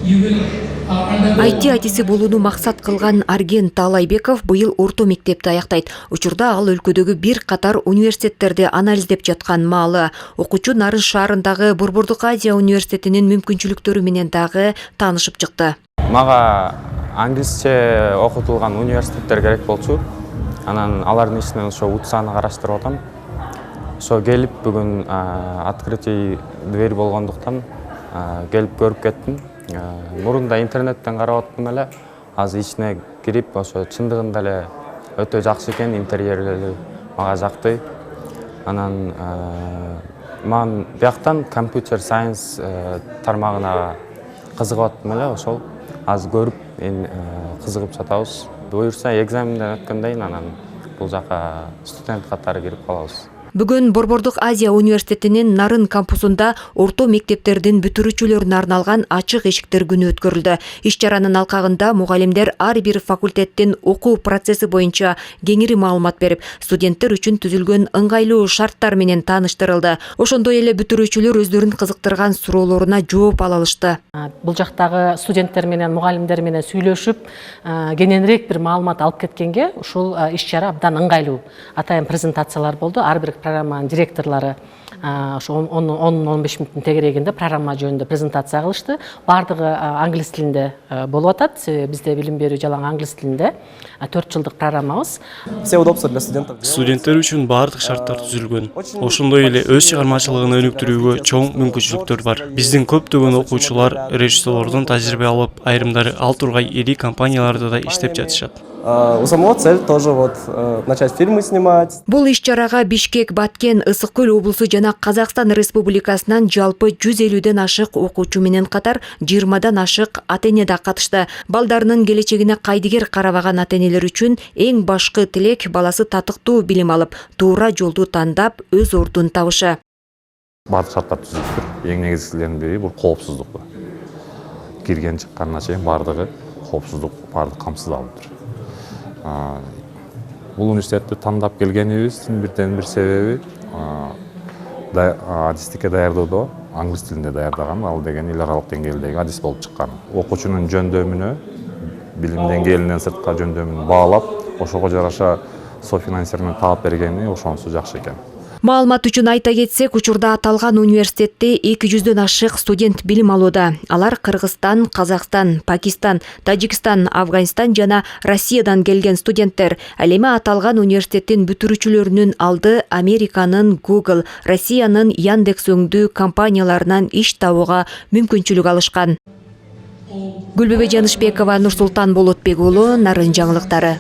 IT болууну максат кылган Арген Таалайбеков быйыл орто мектепти аяктайт. Учурда ал өлкөдөгү бир катар университеттерди анализдеп жаткан маалы. Окуучу Нарын шаарындагы Борбордук Азия университетинин мүмкүнчүлүктөрү менен дагы таанышып чыкты. Мага англисче окутулган университеттер керек болчу. Анан алардын ичинен ошо УЦАны караштырып атам. Ошо келип бүгүн открытий дверь болгондуктан келип көрүп кеттим. Мурунда интернеттен карап аттым эле. Азыр ичине кирип, ошо чындыгында эле өтө жакшы экен, интерьерлери мага жакты. Анан мен бияктан компьютер сайенс тармагына кызыгып аттым эле, ошол азыр көрүп, кызыгып жатабыз. Буюрса экзаменден өткөндөн кийин анан бул жака студент катары кирип калабыз. Бүгүн Борбордук Азия университетинин Нарын кампусунда орто мектептердин бүтүрүүчүлөрүнө арналган ачык эшиктер күнү өткөрүлдү. Иш-чаранын алкагында мугалимдер ар бир факультеттин окуу процесси боюнча кеңири маалымат берип, студенттер үчүн түзүлгөн ыңгайлуу шарттар менен тааныштырылды. Ошондой эле бүтүрүүчүлөр өздөрүн кызыктырган суроолоруна жооп ала алышты. Бул жактагы студенттер менен, мугалимдер менен сүйлөшүп, кененирээк бир маалымат алып кеткенге ушул иш-чара абдан ыңгайлуу. Атайын презентациялар болду. Ар бир программанын директорлору ошо 10-15 мүнөттүн тегерегинде программа жөнүндө презентация кылышты. Бардыгы англис тилинде болуп атат. Бизде билим берүү жалаң англис тилинде 4 жылдык программабыз. Все удобства для студентов. Студенттер үчүн бардык шарттар түзүлгөн. Ошондой эле өз чыгармачылыгын өнүктүрүүгө чоң мүмкүнчүлүктөр бар. Биздин көптөгөн окуучулар режиссерлордун тажрыйба алып, айрымдары ал тургай ири компанияларда да иштеп жатышат. У самого цель тоже начать фильмы снимать. Бул иш-чарага Бишкек, Баткен, Ысык Көл облусу жана Казакстан Республикасынан жалпы 150ден ашык окуучу менен катар 20дан ашык ата-эне да катышты. Балдарынын келечегине кайдыгер карабаган ата-энелер үчүн эң башкы тилек баласы татыктуу билим алып, туура жолду тандап, өз ордун табышы. Бардык шарттар түзүлүптүр. Эң негизгилеринин бири бул коопсуздук. Кирген чыкканына чейин бардыгы коопсуздук бардык камсыздалыптыр. Бул университетти тандап келгенибиздин бирден бир себеби адистикке даярдоодо англис тилинде даярдаган, ал деген эл аралык деңгээлдеги адис болуп чыккан. Окуучунун жөндөмүнө, билим деңгээлинен сыртка жөндөмүн баалап, ошого жараша софинансирование таап бергени ошонусу жакшы экен. Маалымат үчүн айта кетсек, учурда аталган университетте 200дөн ашык студент билим алууда. Алар Кыргызстан, Казакстан, Пакистан, Тажикстан, Афганистан жана Россиядан келген студенттер. Ал эми аталган университеттин бүтүрүүчүлөрүнүн алды Американын Google, Россиянын Яндекс өңдүү компанияларынан иш табууга мүмкүнчүлүк алышкан. Гүлбебе Жанышбекова, Нурсултан Болотбек уулу, Нарын жаңылыктары.